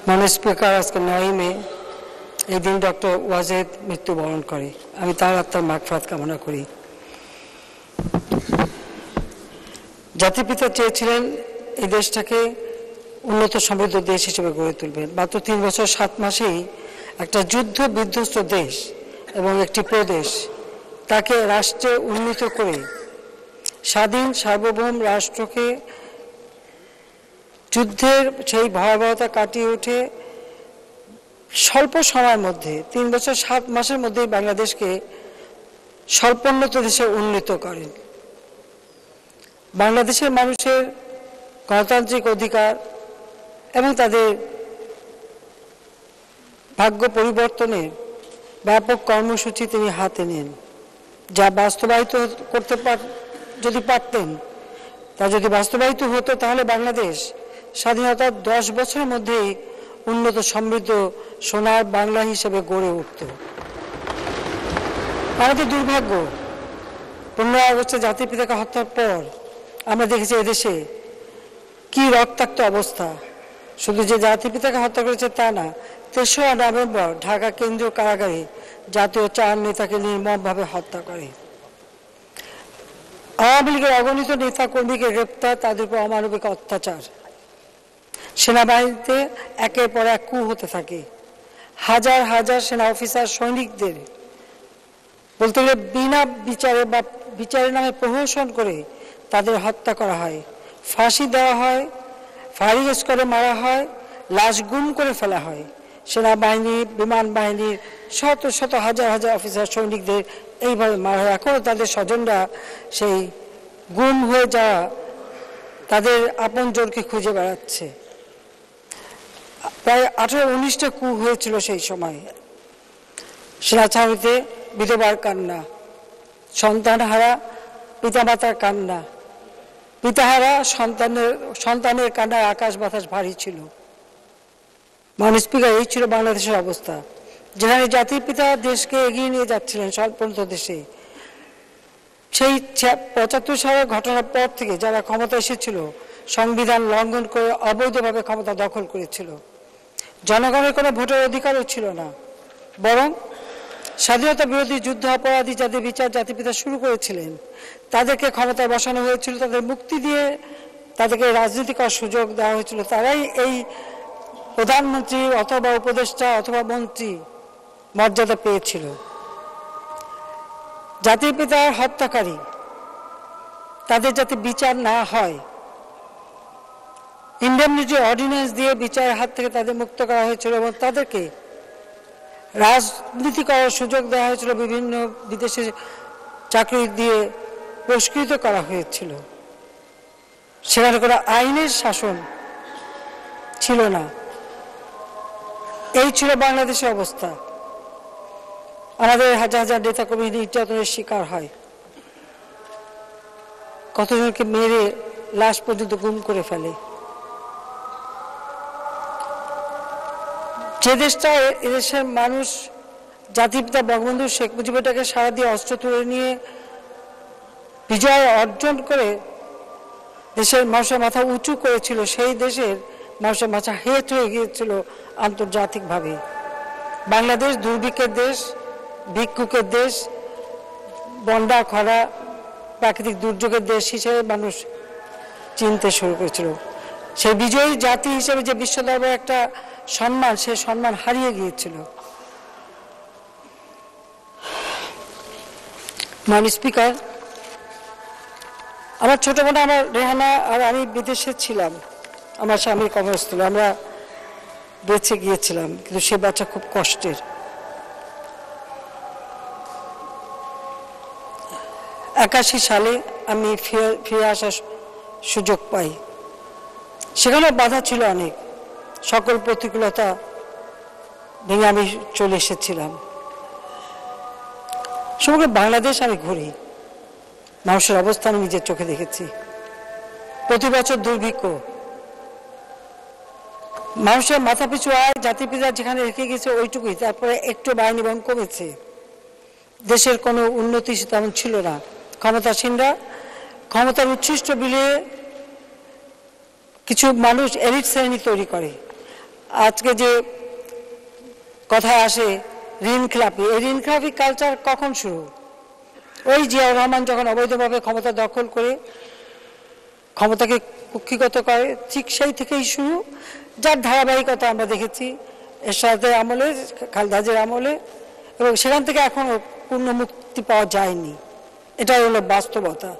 মাননীয় স্পিকার, আজকে 9 মে এই দিন ডক্টর ওয়াজেদ মৃত্যুবরণ করে। আমি তার আত্মার মাগফিরাত কামনা করি। জাতির পিতা চেয়েছিলেন এই দেশটাকে উন্নত সমৃদ্ধ দেশ হিসেবে গড়ে তুলবেন। মাত্র 3 বছর 7 মাসেই একটা যুদ্ধ বিধ্বস্ত দেশ এবং একটি প্রদেশ তাকে রাষ্ট্রে উন্নীত করে স্বাধীন সার্বভৌম রাষ্ট্রকে যুদ্ধের সেই ভয়াবহতা কাটিয়ে উঠে স্বল্প সময়ের মধ্যে 3 বছর 7 মাসের মধ্যেই বাংলাদেশকে স্বল্পোন্নত দেশে উন্নীত করেন। বাংলাদেশের মানুষের গণতান্ত্রিক অধিকার এবং তাদের ভাগ্য পরিবর্তনের ব্যাপক কর্মসূচি তিনি হাতে নেন, যা বাস্তবায়িত করতে যদি পারতেন, তা যদি বাস্তবায়িত হতো তাহলে বাংলাদেশ স্বাধীনতার 10 বছরের মধ্যেই উন্নত সমৃদ্ধ সোনার বাংলা হিসেবে গড়ে উঠত। আমাদের দুর্ভাগ্য, 15 আগস্টে জাতির পিতাকে হত্যার পর আমরা দেখেছি এদেশে কি রক্তাক্ত অবস্থা। শুধু যে জাতির পিতাকে হত্যা করেছে তা না, 3রা নভেম্বর ঢাকা কেন্দ্রীয় কারাগারে জাতীয় 4 নেতাকে নির্মমভাবে হত্যা করে। আওয়ামী লীগের অগণিত নেতা কর্মীকে গ্রেপ্তার, তাদের উপর অমানবিক অত্যাচার। সেনাবাহিনীতে একের পর এক কূ হতে থাকে। হাজার হাজার সেনা অফিসার সৈনিকদের বলতে গেলে বিনা বিচারে বা বিচারের নামে প্রহসন করে তাদের হত্যা করা হয়, ফাঁসি দেওয়া হয়, ফায়ারিং স্কোয়াডে মারা হয়, লাশ গুম করে ফেলা হয়। সেনাবাহিনী, বিমান বাহিনীর শত শত হাজার হাজার অফিসার সৈনিকদের এইভাবে মারা হয়। এখনও তাদের স্বজনরা সেই গুম হয়ে যাওয়া তাদের আপনজনকে খুঁজে বেড়াচ্ছে। প্রায় 18-19টা কূ হয়েছিল সেই সময়। সেনাছাউনিতে বিধবার কান্না, সন্তানহারা পিতামাতার কান্না, পিতাহারা সন্তানের কান্নার আকাশ বাতাস ভারী ছিল। মাননীয় স্পিকার, এই ছিল বাংলাদেশের অবস্থা, যেখানে জাতির পিতা দেশকে এগিয়ে নিয়ে যাচ্ছিলেন স্বল্পোন্নত দেশে। সেই 75 সালের ঘটনার পর থেকে যারা ক্ষমতা এসেছিল সংবিধান লঙ্ঘন করে অবৈধভাবে ক্ষমতা দখল করেছিল। জনগণের কোনো ভোটের অধিকারও ছিল না, বরং স্বাধীনতা বিরোধী যুদ্ধ অপরাধী যাদের বিচার জাতির পিতা শুরু করেছিলেন তাদেরকে ক্ষমতায় বসানো হয়েছিল, তাদের মুক্তি দিয়ে তাদেরকে রাজনীতি করার সুযোগ দেওয়া হয়েছিল। তারাই এই প্রধানমন্ত্রী অথবা উপদেষ্টা অথবা মন্ত্রী মর্যাদা পেয়েছিল। জাতির পিতার হত্যাকারী তাদের যাতে বিচার না হয়, ইন্ডেমনিটি অর্ডিন্যান্স দিয়ে বিচারের হাত থেকে তাদের মুক্ত করা হয়েছিল এবং তাদেরকে রাজনীতি করার সুযোগ দেওয়া হয়েছিল, বিভিন্ন বিদেশে চাকরি দিয়ে পুরস্কৃত করা হয়েছিল। সেখানে কোনো আইনের শাসন ছিল না। এই ছিল বাংলাদেশের অবস্থা। আমাদের হাজার হাজার নেতাকর্মী নির্যাতনের শিকার হয়, কতজনকে মেরে লাশ পর্যন্ত গুম করে ফেলে। যে দেশটা এদেশের মানুষ জাতির পিতা বঙ্গবন্ধু শেখ মুজিবুরটাকে সারা দিয়ে অস্ত্র তুলে নিয়ে বিজয় অর্জন করে দেশের মানুষের মাথা উঁচু করেছিল, সেই দেশের মানুষের মাথা হেট হয়ে গিয়েছিল আন্তর্জাতিকভাবে। বাংলাদেশ দুর্ভিক্ষের দেশ, ভিক্ষুকের দেশ, বন্যা খরা প্রাকৃতিক দুর্যোগের দেশ হিসেবে মানুষ চিনতে শুরু করেছিল। সেই বিজয়ী জাতি হিসেবে যে বিশ্ব দরবারে একটা সম্মান, সে সম্মান হারিয়ে গিয়েছিল। মাননীয় স্পিকার, আমার ছোট বোন আমার রেহানা আর আমি বিদেশে ছিলাম, আমার স্বামীর কর্মস্থলে আমরা বেঁচে গিয়েছিলাম, কিন্তু সে বাচ্চা খুব কষ্টের। 81 সালে আমি ফিরে আসার সুযোগ পাই। সেখানে বাধা ছিল অনেক, সকল প্রতিকূলতা ভেঙে আমি চলে এসেছিলাম। সমগ্র বাংলাদেশ আমি ঘুরি, মানুষের অবস্থা আমি নিজের চোখে দেখেছি। প্রতি বছর দুর্ভিক্ষ, মানুষের মাথা পিছু আয় জাতির পিতা যেখানে রেখে গেছে ওইটুকুই, তারপরে একটু বাড়েনি এবং কমেছে। দেশের কোনো উন্নতি তেমন ছিল না। ক্ষমতাসীনরা ক্ষমতার উচ্ছিষ্ট বিলিয়ে কিছু মানুষ এলিট শ্রেণী তৈরি করে, আজকে যে কথায় আসে ঋণ খেলাপি, এই ঋণ খেলাপি কালচার কখন শুরু? ওই জিয়াউর রহমান যখন অবৈধভাবে ক্ষমতা দখল করে ক্ষমতাকে কুক্ষিগত করে, ঠিক সেই থেকেই শুরু, যার ধারাবাহিকতা আমরা দেখেছি এরশাদের আমলে, খালেদা জিয়ার আমলে, এবং সেখান থেকে এখনো পূর্ণ মুক্তি পাওয়া যায়নি। এটাই হলো বাস্তবতা।